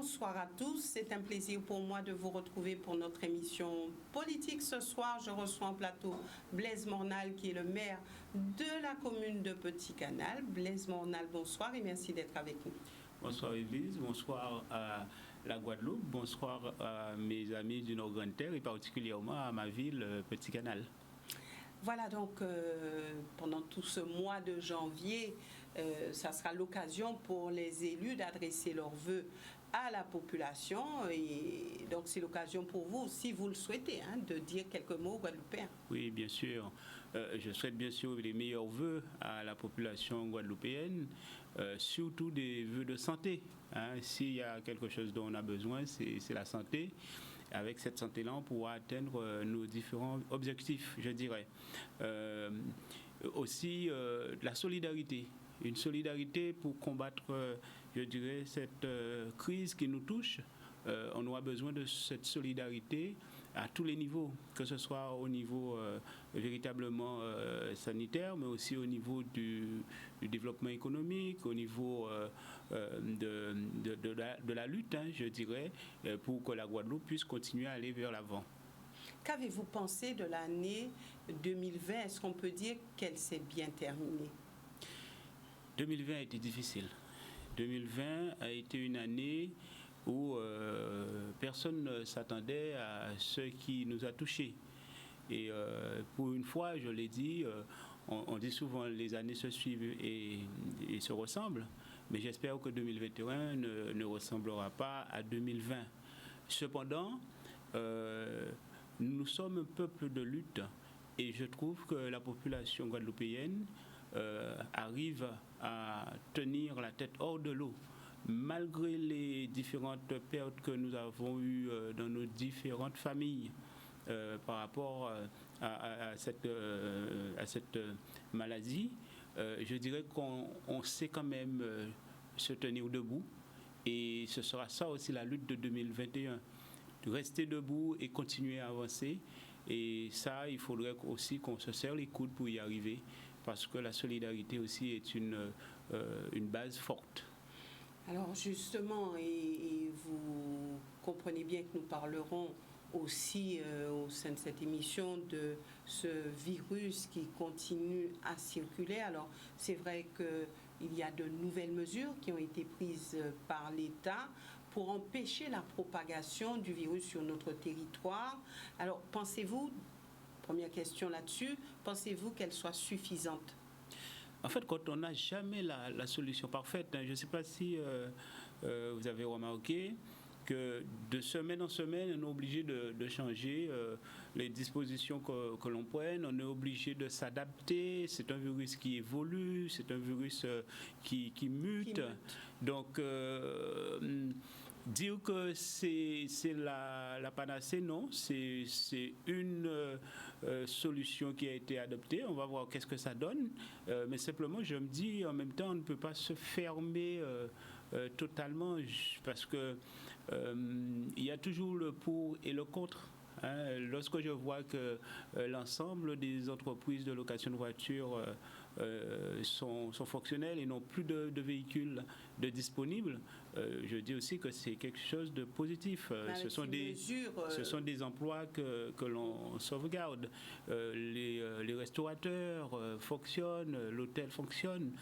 Bonsoir à tous, c'est un plaisir pour moi de vous retrouver pour notre émission politique. Ce soir, je reçois en plateau Blaise Mornal, qui est le maire de la commune de Petit Canal. Blaise Mornal, bonsoir et merci d'être avec nous. Bonsoir Élise, bonsoir à la Guadeloupe, bonsoir à mes amis du Nord-Grande-Terre et particulièrement à ma ville, Petit Canal. Voilà, donc pendant tout ce mois de janvier, ça sera l'occasion pour les élus d'adresser leurs vœux à la population. Et donc c'est l'occasion pour vous, si vous le souhaitez, de dire quelques mots guadeloupéens. Oui, bien sûr. Je souhaite bien sûr les meilleurs vœux à la population guadeloupéenne, surtout des vœux de santé. S'il y a quelque chose dont on a besoin, c'est la santé. Avec cette santé-là, on pourra atteindre nos différents objectifs, je dirais. Aussi, la solidarité. Une solidarité pour combattre, je dirais, cette crise qui nous touche. On aura besoin de cette solidarité à tous les niveaux, que ce soit au niveau véritablement sanitaire, mais aussi au niveau du développement économique, au niveau de la lutte, je dirais, pour que la Guadeloupe puisse continuer à aller vers l'avant. Qu'avez-vous pensé de l'année 2020? Est-ce qu'on peut dire qu'elle s'est bien terminée? 2020 a été difficile. 2020 a été une année où personne ne s'attendait à ce qui nous a touchés. Et pour une fois, je l'ai dit, on dit souvent les années se suivent et se ressemblent, mais j'espère que 2021 ne ressemblera pas à 2020. Cependant, nous sommes un peuple de lutte et je trouve que la population guadeloupéenne arrive à tenir la tête hors de l'eau. Malgré les différentes pertes que nous avons eues dans nos différentes familles par rapport à cette maladie, je dirais qu'on sait quand même se tenir debout. Et ce sera ça aussi la lutte de 2021. Rester debout et continuer à avancer. Et ça, il faudrait aussi qu'on se serre les coudes pour y arriver, parce que la solidarité aussi est une base forte. Alors justement, et vous comprenez bien que nous parlerons aussi au sein de cette émission de ce virus qui continue à circuler. Alors c'est vrai qu'il y a de nouvelles mesures qui ont été prises par l'État pour empêcher la propagation du virus sur notre territoire. Alors pensez-vous, première question là-dessus, pensez-vous qu'elle soit suffisante? En fait, quand on n'a jamais la solution parfaite, je ne sais pas si vous avez remarqué que de semaine en semaine, on est obligé de changer les dispositions que l'on prenne, on est obligé de s'adapter, c'est un virus qui évolue, c'est un virus qui mute. Donc, dire que c'est la panacée, non, c'est une solution qui a été adoptée. On va voir qu'est-ce que ça donne. Mais simplement, je me dis, en même temps, on ne peut pas se fermer totalement, parce que il y a toujours le pour et le contre. Lorsque je vois que l'ensemble des entreprises de location de voitures sont fonctionnelles et n'ont plus de véhicules disponibles, je dis aussi que c'est quelque chose de positif. Ce sont des emplois que l'on sauvegarde. Les restaurateurs fonctionnent, l'hôtel fonctionne.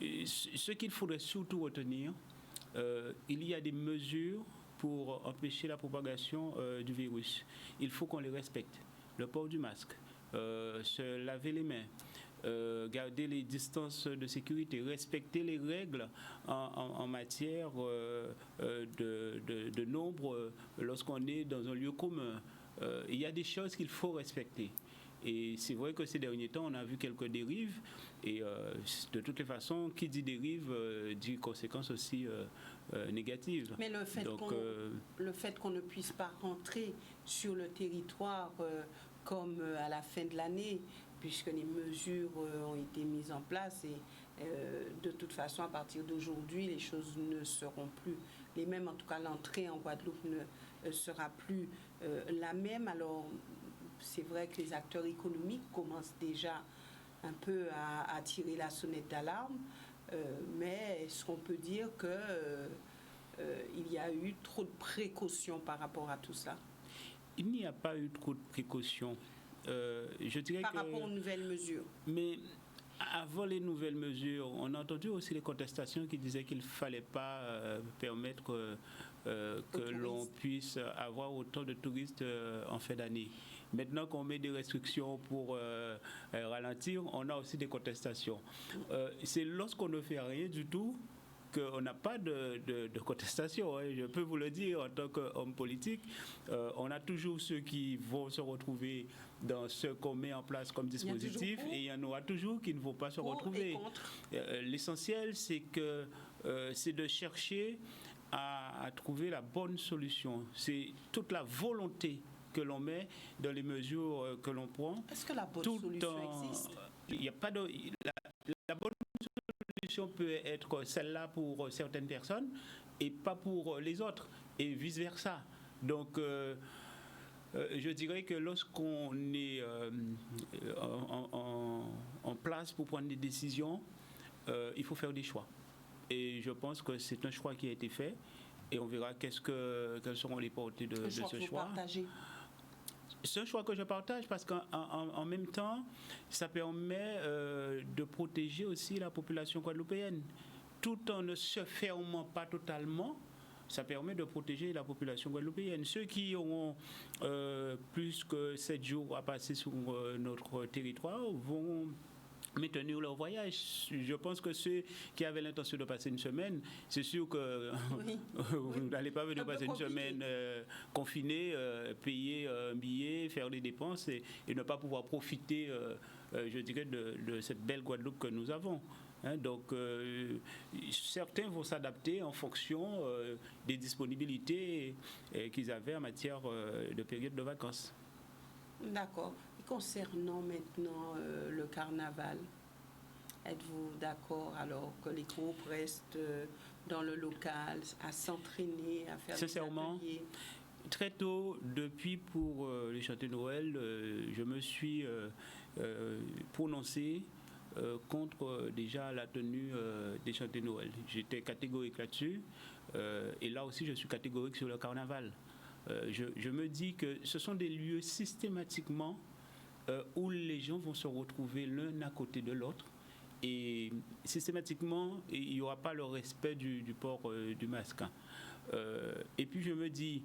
Ce qu'il faudrait surtout retenir, il y a des mesures pour empêcher la propagation du virus. Il faut qu'on les respecte. Le port du masque, se laver les mains, garder les distances de sécurité, respecter les règles en matière de nombre lorsqu'on est dans un lieu commun. Il y a des choses qu'il faut respecter. Et c'est vrai que ces derniers temps, on a vu quelques dérives. Et de toutes les façons, qui dit dérive dit conséquences aussi négatives. Mais le fait qu'on ne puisse pas rentrer sur le territoire comme à la fin de l'année, puisque les mesures ont été mises en place et de toute façon, à partir d'aujourd'hui, les choses ne seront plus les mêmes. En tout cas, l'entrée en Guadeloupe ne sera plus la même. Alors, c'est vrai que les acteurs économiques commencent déjà un peu à tirer la sonnette d'alarme, mais est-ce qu'on peut dire que il y a eu trop de précautions par rapport à tout ça? Il n'y a pas eu trop de précautions. Je dirais par rapport aux nouvelles mesures. Mais avant les nouvelles mesures, on a entendu aussi les contestations qui disaient qu'il ne fallait pas permettre que l'on puisse avoir autant de touristes en fin d'année. Maintenant qu'on met des restrictions pour ralentir, on a aussi des contestations. C'est lorsqu'on ne fait rien du tout qu'on n'a pas de contestation. Hein. Je peux vous le dire en tant qu'homme politique, on a toujours ceux qui vont se retrouver dans ce qu'on met en place comme dispositif et il y en aura toujours qui ne vont pas se retrouver. L'essentiel, c'est de chercher à trouver la bonne solution. C'est toute la volonté que l'on met dans les mesures que l'on prend. Est-ce que la bonne solution existe? Il n'y a pas de... La bonne solution peut être celle-là pour certaines personnes et pas pour les autres, et vice-versa. Donc, je dirais que lorsqu'on est en place pour prendre des décisions, il faut faire des choix. Et je pense que c'est un choix qui a été fait et on verra quelles seront les portées de ce choix. C'est un choix que je partage parce qu'en même temps, ça permet de protéger aussi la population guadeloupéenne. Tout en ne se fermant pas totalement, ça permet de protéger la population guadeloupéenne. Ceux qui auront plus que 7 jours à passer sur notre territoire vont maintenir leur voyage. Je pense que ceux qui avaient l'intention de passer une semaine, c'est sûr que vous n'allez pas venir passer une semaine confinée, payer un billet, faire des dépenses et ne pas pouvoir profiter, je dirais, de cette belle Guadeloupe que nous avons. Hein, donc, certains vont s'adapter en fonction des disponibilités qu'ils avaient en matière de période de vacances. D'accord. Concernant maintenant le carnaval, êtes-vous d'accord alors que les groupes restent dans le local à s'entraîner, à faire sincèrement, des ateliers? Très tôt, depuis pour les chants de Noël, je me suis prononcé contre déjà la tenue des chants de Noël. J'étais catégorique là-dessus et là aussi je suis catégorique sur le carnaval. Je me dis que ce sont des lieux systématiquement où les gens vont se retrouver l'un à côté de l'autre et systématiquement il n'y aura pas le respect du port du masque. Et puis je me dis,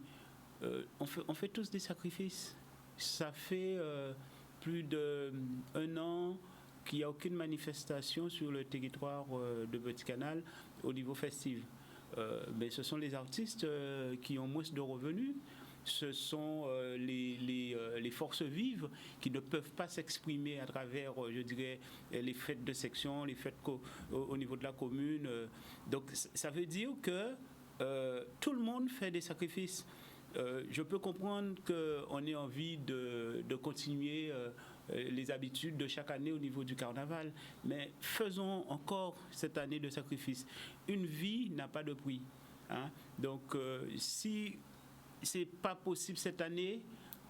on fait tous des sacrifices. Ça fait plus d'1 an qu'il n'y a aucune manifestation sur le territoire de Petit-Canal au niveau festif. Mais ce sont les artistes qui ont moins de revenus. Ce sont les forces vives qui ne peuvent pas s'exprimer à travers, je dirais, les fêtes de section, les fêtes au niveau de la commune. Donc, ça veut dire que tout le monde fait des sacrifices. Je peux comprendre qu'on ait envie de continuer les habitudes de chaque année au niveau du carnaval, mais faisons encore cette année de sacrifice. Une vie n'a pas de prix. Hein? Donc, si c'est pas possible cette année,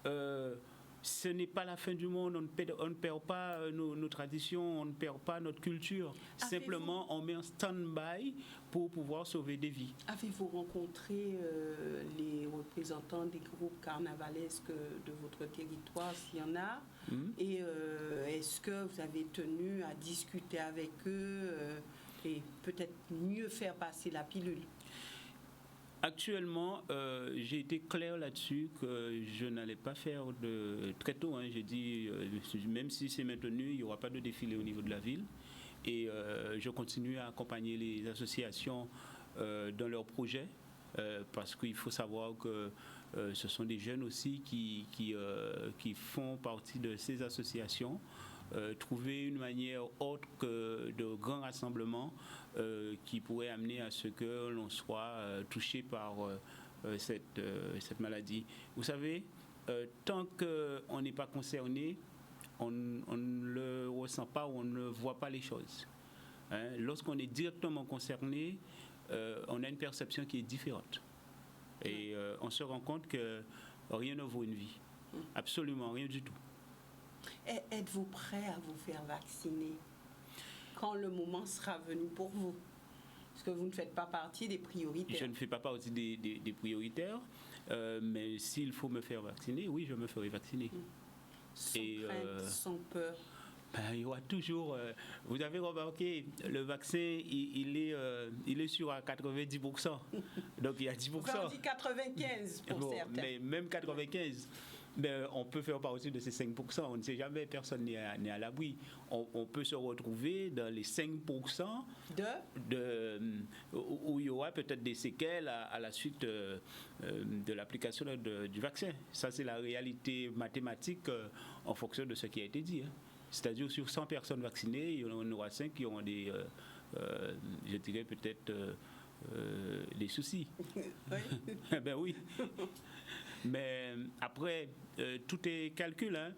ce n'est pas la fin du monde, on ne perd pas nos traditions, on ne perd pas notre culture. Simplement, on met en stand-by pour pouvoir sauver des vies. Avez-vous rencontré les représentants des groupes carnavalesques de votre territoire, s'il y en a? Et est-ce que vous avez tenu à discuter avec eux et peut-être mieux faire passer la pilule? Actuellement, j'ai été clair là-dessus que je n'allais pas faire très tôt. Hein, j'ai dit, même si c'est maintenu, il n'y aura pas de défilé au niveau de la ville. Et je continue à accompagner les associations dans leurs projets parce qu'il faut savoir que ce sont des jeunes aussi qui font partie de ces associations. Trouver une manière autre que de grands rassemblements qui pourrait amener à ce que l'on soit touché par cette maladie. Vous savez, tant qu'on n'est pas concerné, on ne le ressent pas ou on ne voit pas les choses. Hein? Lorsqu'on est directement concerné, on a une perception qui est différente. Et on se rend compte que rien ne vaut une vie. Absolument rien du tout. Êtes-vous prêt à vous faire vacciner quand le moment sera venu pour vous? Parce que vous ne faites pas partie des prioritaires. Je ne fais pas partie des prioritaires, mais s'il faut me faire vacciner, oui, je me ferai vacciner. Sans crainte, sans peur. Ben, il y aura toujours. Vous avez remarqué, le vaccin, il est sûr à 90%. Donc il y a 10%. On dit 95 pour certains. Mais même 95. Ben, on peut faire partie de ces 5%. On ne sait jamais, personne n'est à l'abri. On peut se retrouver dans les 5% où il y aura peut-être des séquelles à la suite de l'application du vaccin. Ça, c'est la réalité mathématique en fonction de ce qui a été dit. Hein. C'est-à-dire sur 100 personnes vaccinées, il y en aura 5 qui auront des, je dirais peut-être des soucis. Oui. Ben oui. Mais après, tout est calcul. Hein.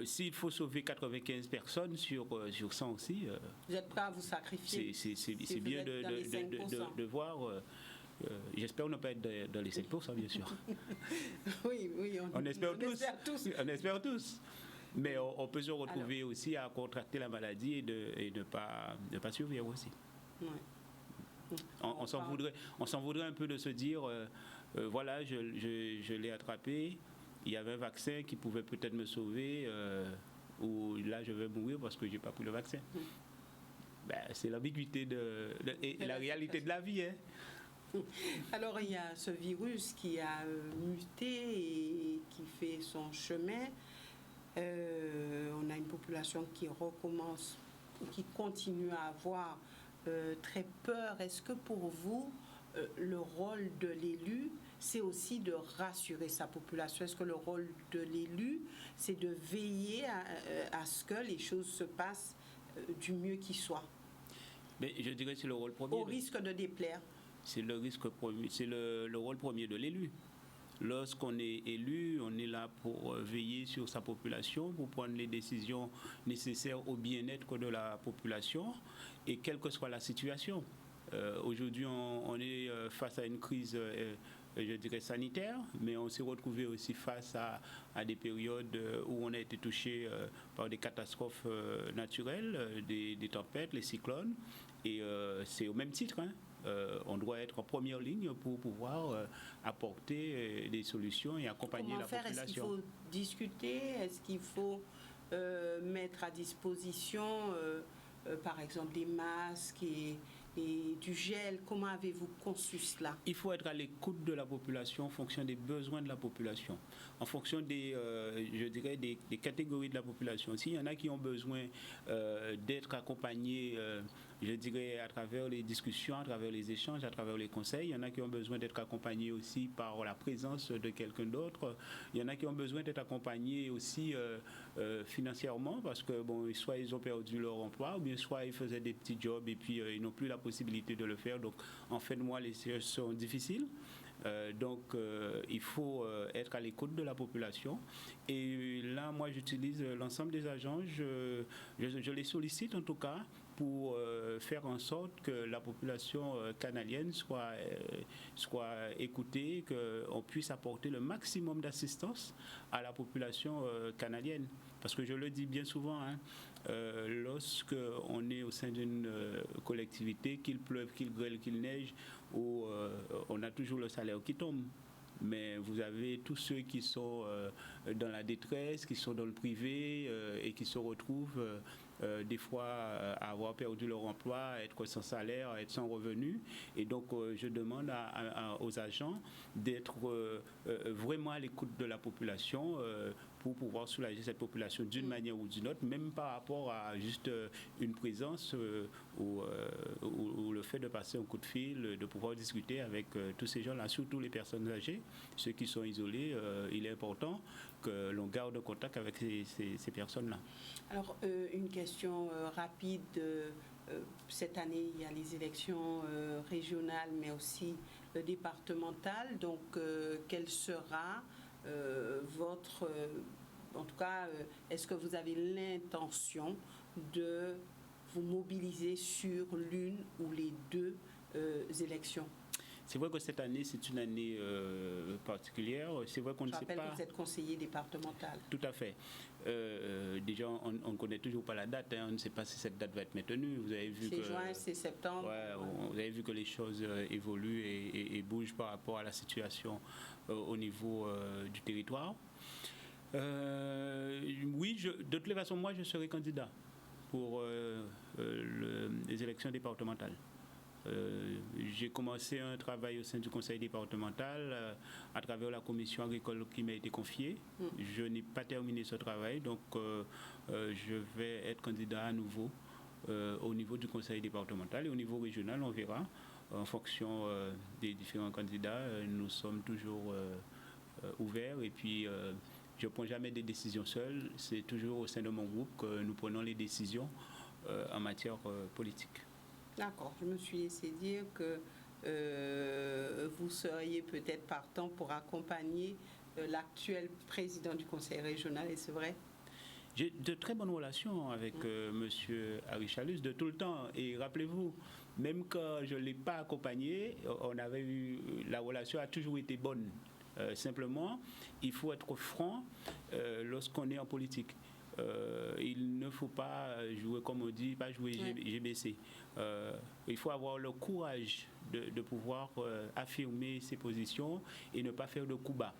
S'il faut sauver 95 personnes sur 100 aussi, vous êtes prêt à vous sacrifier. C'est bien de voir. J'espère ne pas être dans les 5%, bien sûr. Oui, on espère tous. On espère tous. Mais on peut se retrouver aussi à contracter la maladie et ne pas survivre aussi. Ouais. On s'en voudrait un peu de se dire, voilà, je l'ai attrapé, il y avait un vaccin qui pouvait peut-être me sauver, ou là je vais mourir parce que je n'ai pas pris le vaccin. Ben, c'est l'ambiguïté et la réalité de la vie. Hein. Alors il y a ce virus qui a muté et qui fait son chemin. On a une population qui recommence, qui continue à avoir très peur. Est-ce que pour vous, le rôle de l'élu, c'est aussi de rassurer sa population? Est-ce que le rôle de l'élu, c'est de veiller à ce que les choses se passent du mieux qui soit? Mais je dirais que c'est le rôle premier. Au risque de déplaire. C'est le risque premier, c'est le rôle premier de l'élu. Lorsqu'on est élu, on est là pour veiller sur sa population, pour prendre les décisions nécessaires au bien-être de la population, et quelle que soit la situation. Aujourd'hui, on est face à une crise, je dirais, sanitaire, mais on s'est retrouvé aussi face à des périodes où on a été touché par des catastrophes naturelles, des tempêtes, les cyclones, et c'est au même titre, hein. On doit être en première ligne pour pouvoir apporter des solutions et accompagner la population. Est-ce qu'il faut discuter? Est-ce qu'il faut mettre à disposition, par exemple, des masques et du gel? Comment avez-vous conçu cela? Il faut être à l'écoute de la population en fonction des besoins de la population, en fonction des, je dirais, des catégories de la population. S'il y en a qui ont besoin d'être accompagnés, je dirais, à travers les discussions, à travers les échanges, à travers les conseils. Il y en a qui ont besoin d'être accompagnés aussi par la présence de quelqu'un d'autre. Il y en a qui ont besoin d'être accompagnés aussi financièrement parce que, bon, soit ils ont perdu leur emploi, ou bien soit ils faisaient des petits jobs et puis ils n'ont plus la possibilité de le faire. Donc, en fin de mois, les sièges sont difficiles. Donc, il faut être à l'écoute de la population. Et là, moi, j'utilise l'ensemble des agents. Je les sollicite en tout cas pour faire en sorte que la population canalienne soit écoutée, qu'on puisse apporter le maximum d'assistance à la population canalienne. Parce que je le dis bien souvent, hein, lorsque on est au sein d'une collectivité, qu'il pleuve, qu'il grêle, qu'il neige, où on a toujours le salaire qui tombe. Mais vous avez tous ceux qui sont dans la détresse, qui sont dans le privé et qui se retrouvent des fois à avoir perdu leur emploi, à être sans salaire, à être sans revenu. Et donc je demande aux agents d'être vraiment à l'écoute de la population pour pouvoir soulager cette population d'une manière ou d'une autre, même par rapport à juste une présence ou le fait de passer un coup de fil, de pouvoir discuter avec tous ces gens-là, surtout les personnes âgées, ceux qui sont isolés. Il est important que l'on garde contact avec ces personnes-là. Alors, une question rapide. Cette année, il y a les élections régionales, mais aussi départementales. Donc, quelle sera votre... en tout cas, est-ce que vous avez l'intention de vous mobiliser sur l'une ou les deux élections? C'est vrai que cette année, c'est une année particulière. C'est vrai qu'on ne sait pas. Je rappelle que vous êtes conseiller départemental. Tout à fait. Déjà, on ne connaît toujours pas la date. On ne sait pas si cette date va être maintenue. Vous avez vu c'est juin, c'est septembre. Ouais, vous avez vu que les choses évoluent et bougent par rapport à la situation au niveau du territoire. Oui, de toutes les façons, moi, je serai candidat pour les élections départementales. J'ai commencé un travail au sein du conseil départemental à travers la commission agricole qui m'a été confiée. Je n'ai pas terminé ce travail, donc je vais être candidat à nouveau au niveau du conseil départemental et au niveau régional, on verra. En fonction des différents candidats, nous sommes toujours ouverts et puis je ne prends jamais des décisions seul. C'est toujours au sein de mon groupe que nous prenons les décisions en matière politique. D'accord, je me suis laissé dire que vous seriez peut-être partant pour accompagner l'actuel président du conseil régional, et c'est vrai? J'ai de très bonnes relations avec M. Harry-Chalus de tout le temps. Et rappelez-vous, même quand je ne l'ai pas accompagné, la relation a toujours été bonne. Simplement, il faut être franc lorsqu'on est en politique. Il ne faut pas jouer, comme on dit, pas jouer GBC. Il faut avoir le courage de pouvoir affirmer ses positions et ne pas faire de coups bas.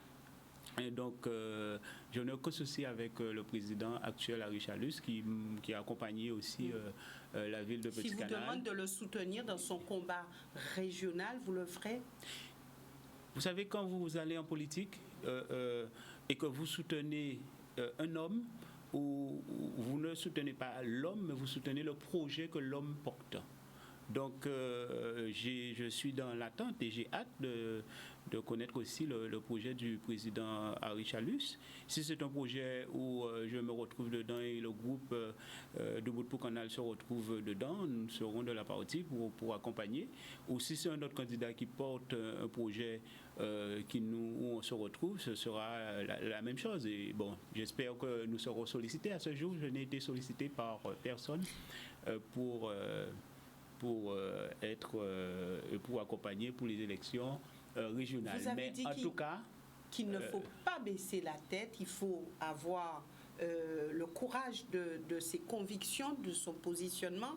Et donc, je n'ai aucun souci avec le président actuel, Harry-Chalus, qui a accompagné aussi la ville de Petit-Canal. Si vous demande de le soutenir dans son combat régional, vous le ferez? Vous savez, quand vous allez en politique et que vous soutenez un homme, où vous ne soutenez pas l'homme, mais vous soutenez le projet que l'homme porte. Donc, je suis dans l'attente et j'ai hâte de connaître aussi le projet du président Harry-Chalus. Si c'est un projet où je me retrouve dedans et le groupe Debout pour Canal se retrouve dedans, nous serons de la partie pour accompagner. Ou si c'est un autre candidat qui porte un projet où on se retrouve, ce sera la même chose. Et bon, j'espère que nous serons sollicités. À ce jour, je n'ai été sollicité par personne pour accompagner pour les élections régionales. Vous avez mais dit en tout cas, qu'il ne faut pas baisser la tête, il faut avoir le courage de ses convictions, de son positionnement.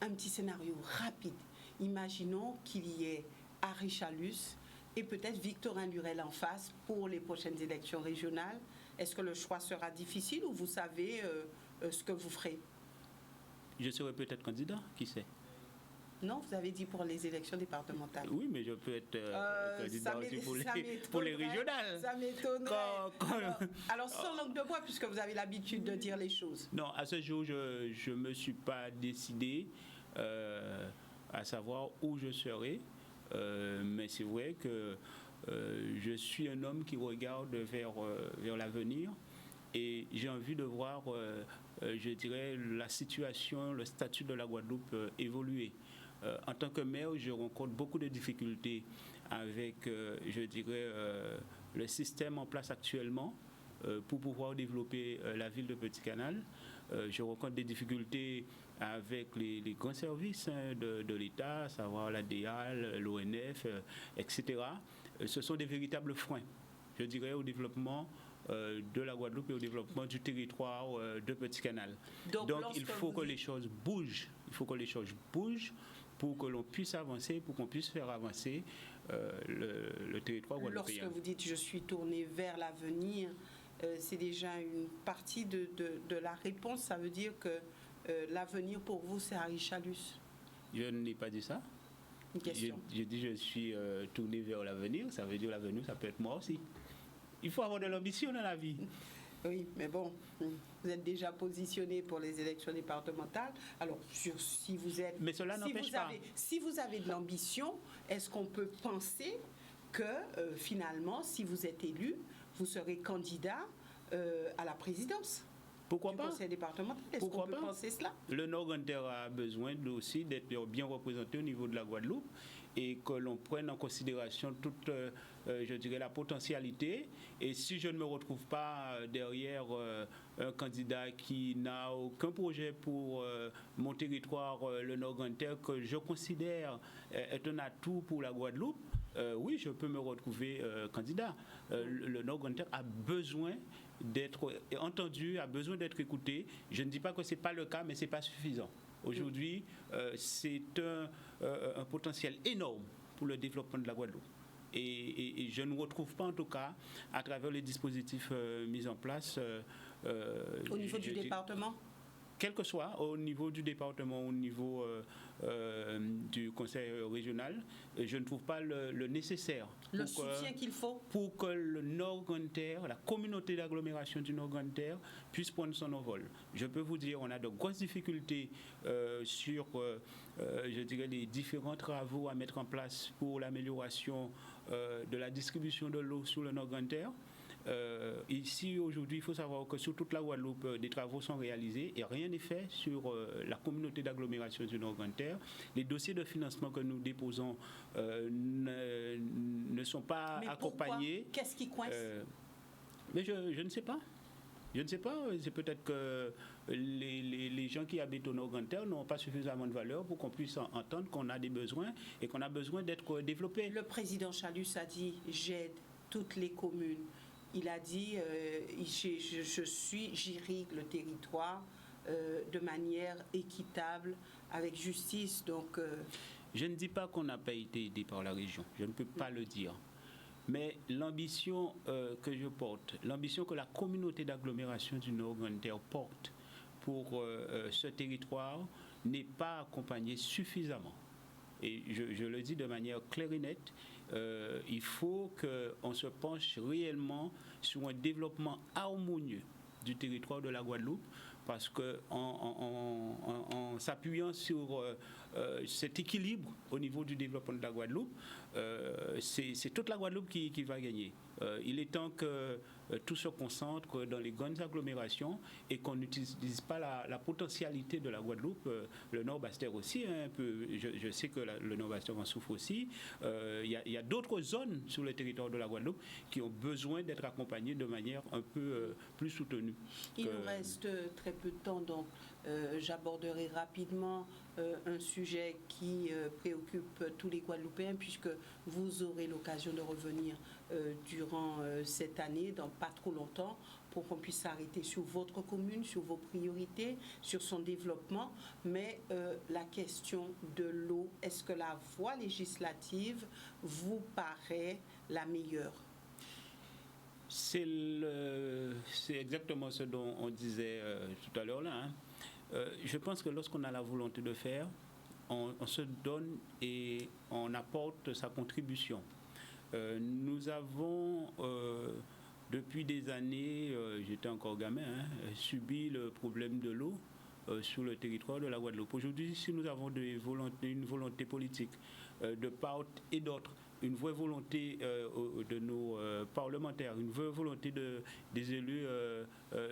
Un petit scénario rapide. Imaginons qu'il y ait Harry-Chalus et peut-être Victorin Lurel en face pour les prochaines élections régionales. Est-ce que le choix sera difficile ou vous savez ce que vous ferez? Je serai peut-être candidat, qui sait? Non, vous avez dit pour les élections départementales. Oui, mais je peux être candidat aussi pour les régionales. Ça m'étonnerait. Alors, sans langue de bois, puisque vous avez l'habitude de dire les choses. Non, à ce jour, je ne me suis pas décidé à savoir où je serai. Mais c'est vrai que je suis un homme qui regarde vers l'avenir et j'ai envie de voir, je dirais, la situation, le statut de la Guadeloupe évoluer. En tant que maire, je rencontre beaucoup de difficultés avec, je dirais, le système en place actuellement pour pouvoir développer la ville de Petit-Canal. Je rencontre des difficultés avec les grands services de l'État, à savoir la DEAL, l'ONF, etc. Ce sont des véritables freins, je dirais, au développement de la Guadeloupe et au développement du territoire de Petit-Canal. Donc il faut que les choses bougent. Il faut que les choses bougent pour que l'on puisse avancer, pour qu'on puisse faire avancer le territoire guadeloupéen. Lorsque vous dites « je suis tourné vers l'avenir », c'est déjà une partie de la réponse. Ça veut dire que l'avenir pour vous, c'est Harry-Chalus? Je n'ai pas dit ça. Une question. Je dis je suis tourné vers l'avenir. Ça veut dire l'avenir, ça peut être moi aussi. Il faut avoir de l'ambition dans la vie. Oui, mais bon, vous êtes déjà positionné pour les élections départementales. Alors, si vous êtes... Mais cela n'empêche pas. Si vous avez de l'ambition, est-ce qu'on peut penser que finalement, si vous êtes élu, vous serez candidat à la présidence? Pourquoi pas? Conseil départemental. Est-ce qu'on peut penser cela? Le Nord-Grantaire a besoin aussi d'être bien représenté au niveau de la Guadeloupe et que l'on prenne en considération toute, je dirais, la potentialité. Et si je ne me retrouve pas derrière un candidat qui n'a aucun projet pour mon territoire, le Nord-Grantaire, que je considère être un atout pour la Guadeloupe, oui, je peux me retrouver candidat. Le Nord-Grand-Terre a besoin d'être entendu, a besoin d'être écouté. Je ne dis pas que ce n'est pas le cas, mais ce n'est pas suffisant. Aujourd'hui, c'est un potentiel énorme pour le développement de la Guadeloupe. Et je ne retrouve pas, en tout cas, à travers les dispositifs mis en place. Au niveau du département ? Quel que soit, au niveau du département, au niveau du conseil régional, je ne trouve pas le nécessaire. Le soutien qu'il faut pour que le Nord-Grand-Terre, la communauté d'agglomération du Nord-Grand-Terre puisse prendre son envol. Je peux vous dire, on a de grosses difficultés sur, je dirais, les différents travaux à mettre en place pour l'amélioration de la distribution de l'eau sur le Nord-Grand-Terre. Ici, aujourd'hui, il faut savoir que sur toute la Guadeloupe, des travaux sont réalisés et rien n'est fait sur la communauté d'agglomération du Nord-Grand-Terre. Les dossiers de financement que nous déposons ne sont pas accompagnés. Qu'est-ce qui coince mais je ne sais pas. Je ne sais pas, c'est peut-être que les gens qui habitent au Nord-Grand-Terre n'ont pas suffisamment de valeur pour qu'on puisse entendre qu'on a des besoins et qu'on a besoin d'être développés. Le président Chalus a dit « j'aide toutes les communes ». Il a dit j'irrigue le territoire de manière équitable, avec justice. Donc, je ne dis pas qu'on n'a pas été aidé par la région, je ne peux pas le dire. Mais l'ambition que je porte, l'ambition que la communauté d'agglomération du Nord-Grand-Terre porte pour ce territoire n'est pas accompagnée suffisamment. Et je le dis de manière claire et nette, il faut qu'on se penche réellement sur un développement harmonieux du territoire de la Guadeloupe, parce qu'en s'appuyant sur cet équilibre au niveau du développement de la Guadeloupe, c'est toute la Guadeloupe qui va gagner. Il est temps que tout se concentre dans les grandes agglomérations et qu'on n'utilise pas la potentialité de la Guadeloupe. Le Nord-Bastère aussi, un peu, je sais que le Nord-Bastère en souffre aussi. Il y a d'autres zones sur le territoire de la Guadeloupe qui ont besoin d'être accompagnées de manière un peu plus soutenue. Il nous reste très peu de temps, donc j'aborderai rapidement un sujet qui préoccupe tous les Guadeloupéens, puisque vous aurez l'occasion de revenir durant cette année, dans pas trop longtemps, pour qu'on puisse s'arrêter sur votre commune, sur vos priorités, sur son développement. Mais la question de l'eau, est-ce que la voie législative vous paraît la meilleure ? C'est exactement ce dont on disait tout à l'heure là. Je pense que lorsqu'on a la volonté de faire, on se donne et on apporte sa contribution. Nous avons, depuis des années, j'étais encore gamin, subi le problème de l'eau sur le territoire de la Guadeloupe. Aujourd'hui, si nous avons une volonté politique de part et d'autre, une vraie volonté de nos parlementaires, une vraie volonté des élus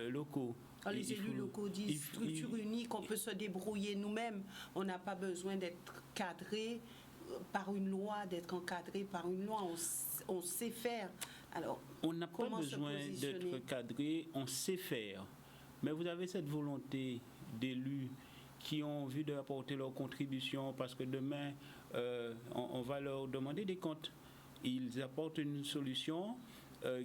locaux. Les élus locaux disent structure unique, on peut se débrouiller nous-mêmes. On n'a pas besoin d'être cadré par une loi, d'être encadré par une loi. On sait faire. Alors, on n'a pas besoin d'être cadré, on sait faire. Mais vous avez cette volonté d'élus qui ont envie d'apporter leur contribution, parce que demain, on va leur demander des comptes. Ils apportent une solution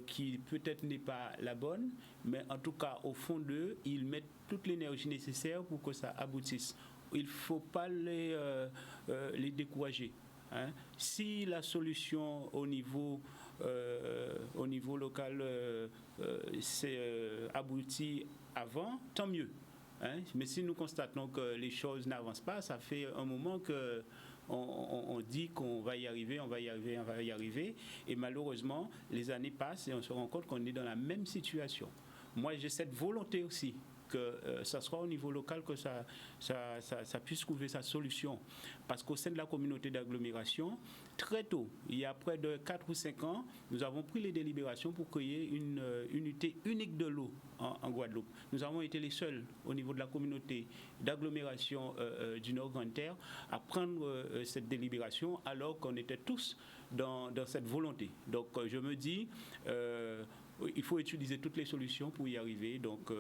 qui peut-être n'est pas la bonne, mais en tout cas, au fond d'eux, ils mettent toute l'énergie nécessaire pour que ça aboutisse. Il ne faut pas les décourager. Hein. Si la solution au niveau local s'est aboutie avant, tant mieux. Hein. Mais si nous constatons que les choses n'avancent pas, ça fait un moment que on dit qu'on va y arriver, on va y arriver, et malheureusement, les années passent et on se rend compte qu'on est dans la même situation. Moi, j'ai cette volonté aussi que ça soit au niveau local que ça puisse trouver sa solution. Parce qu'au sein de la communauté d'agglomération, très tôt, il y a près de 4 ou 5 ans, nous avons pris les délibérations pour créer une unité unique de l'eau en Guadeloupe. Nous avons été les seuls au niveau de la communauté d'agglomération du Nord-Grand-Terre à prendre cette délibération, alors qu'on était tous dans cette volonté. Donc je me dis, il faut utiliser toutes les solutions pour y arriver. Donc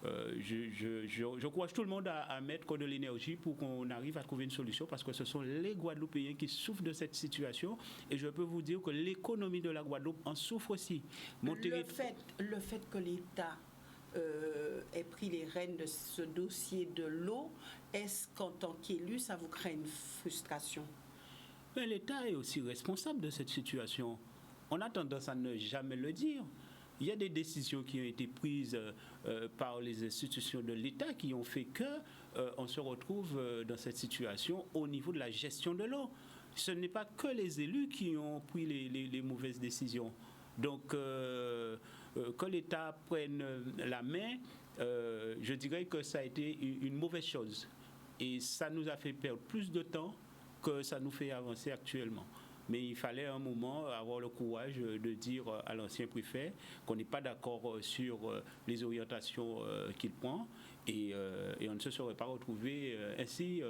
je encourage tout le monde à mettre de l'énergie pour qu'on arrive à trouver une solution, parce que ce sont les Guadeloupéens qui souffrent de cette situation, et je peux vous dire que l'économie de la Guadeloupe en souffre aussi. Le fait que l'État ait pris les rênes de ce dossier de l'eau, est-ce qu'en tant qu'élu, ça vous crée une frustration? Mais l'État est aussi responsable de cette situation. On a tendance à ne jamais le dire. Il y a des décisions qui ont été prises par les institutions de l'État qui ont fait qu'on se retrouve dans cette situation au niveau de la gestion de l'eau. Ce n'est pas que les élus qui ont pris les mauvaises décisions. Donc, que l'État prenne la main, je dirais que ça a été une mauvaise chose. Et ça nous a fait perdre plus de temps que ça nous fait avancer actuellement. Mais il fallait à un moment avoir le courage de dire à l'ancien préfet qu'on n'est pas d'accord sur les orientations qu'il prend, et on ne se serait pas retrouvé ainsi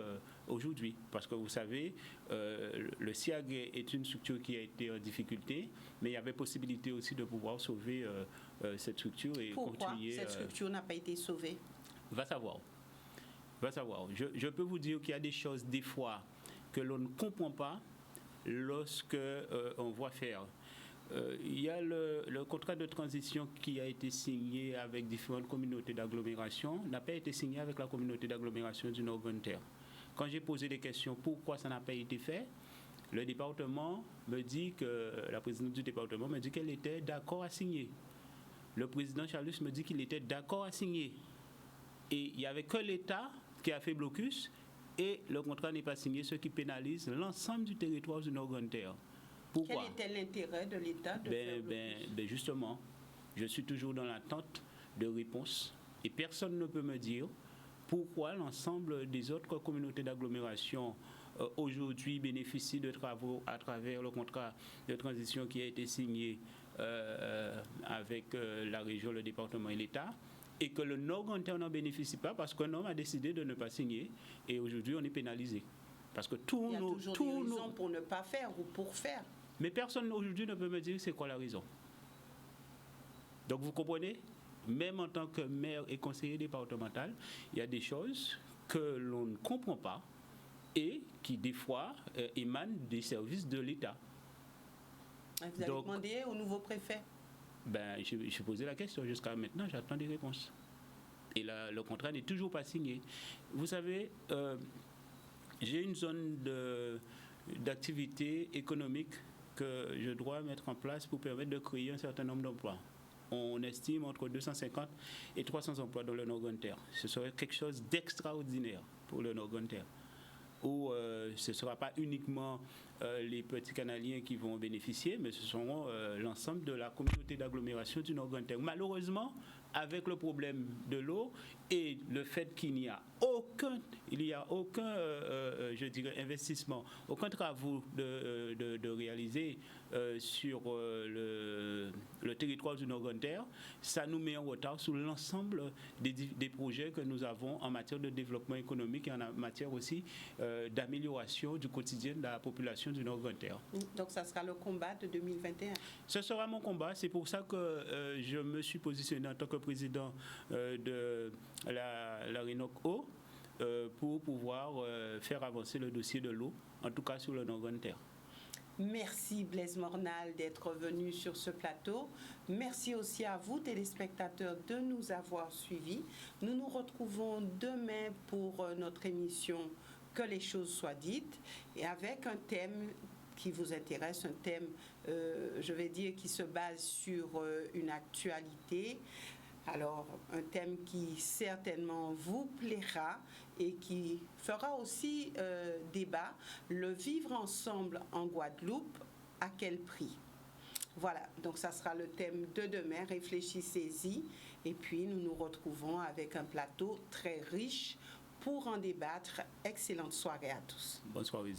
aujourd'hui. Parce que vous savez, le SIAG est une structure qui a été en difficulté, mais il y avait possibilité aussi de pouvoir sauver cette structure et Pourquoi continuer. Cette structure n'a pas été sauvée? Va savoir. Je peux vous dire qu'il y a des choses, des fois, que l'on ne comprend pas lorsque on voit faire. Il y a le contrat de transition qui a été signé avec différentes communautés d'agglomération, n'a pas été signé avec la communauté d'agglomération du Nord-Grande-Terre. Quand j'ai posé des questions pourquoi ça n'a pas été fait, le département me dit que, la présidente du département me dit qu'elle était d'accord à signer. Le président Charles me dit qu'il était d'accord à signer. Et il n'y avait que l'État qui a fait blocus, et le contrat n'est pas signé, ce qui pénalise l'ensemble du territoire du Nord-Grande-Terre. Pourquoi? Quel était l'intérêt de l'État de faire justement, je suis toujours dans l'attente de réponses, et personne ne peut me dire pourquoi l'ensemble des autres communautés d'agglomération aujourd'hui bénéficient de travaux à travers le contrat de transition qui a été signé avec la région, le département et l'État, et que le Nord-Grande-Terre n'en bénéficie pas parce qu'un homme a décidé de ne pas signer, et aujourd'hui on est pénalisé. Parce que il y a toujours des raisons pour ne pas faire ou pour faire. Mais personne aujourd'hui ne peut me dire c'est quoi la raison. Donc vous comprenez, même en tant que maire et conseiller départemental, il y a des choses que l'on ne comprend pas et qui des fois émanent des services de l'État. Vous avez demandé au nouveau préfet? J'ai posé la question. Jusqu'à maintenant, j'attends des réponses. Et là, le contrat n'est toujours pas signé. Vous savez, j'ai une zone d'activité économique que je dois mettre en place pour permettre de créer un certain nombre d'emplois. On estime entre 250 et 300 emplois dans le Nord-Grande-Terre. Ce serait quelque chose d'extraordinaire pour le Nord-Grande-Terre, où ce ne sera pas uniquement les petits Canaliens qui vont bénéficier, mais ce seront l'ensemble de la communauté d'agglomération du Nord-Grande-Terre. Malheureusement, avec le problème de l'eau et le fait qu'il n'y a aucun je dirais, investissement, aucun travaux de réaliser sur le territoire du Nord-Grande-Terre, ça nous met en retard sur l'ensemble des projets que nous avons en matière de développement économique et en matière aussi d'amélioration du quotidien de la population du Nord-Grande-Terre. Donc ça sera le combat de 2021? Ce sera mon combat. C'est pour ça que je me suis positionné en tant que président de la RENOC-O pour pouvoir faire avancer le dossier de l'eau, en tout cas sur le Nord-Grande-Terre. Merci Blaise Mornal d'être venu sur ce plateau. Merci aussi à vous, téléspectateurs, de nous avoir suivis. Nous nous retrouvons demain pour notre émission Que les choses soient dites, et avec un thème qui vous intéresse, un thème, je vais dire, qui se base sur une actualité. Alors, un thème qui certainement vous plaira et qui fera aussi débat, le vivre ensemble en Guadeloupe, à quel prix? Voilà, donc ça sera le thème de demain, réfléchissez-y, et puis nous nous retrouvons avec un plateau très riche pour en débattre. Excellente soirée à tous. Bonne soirée.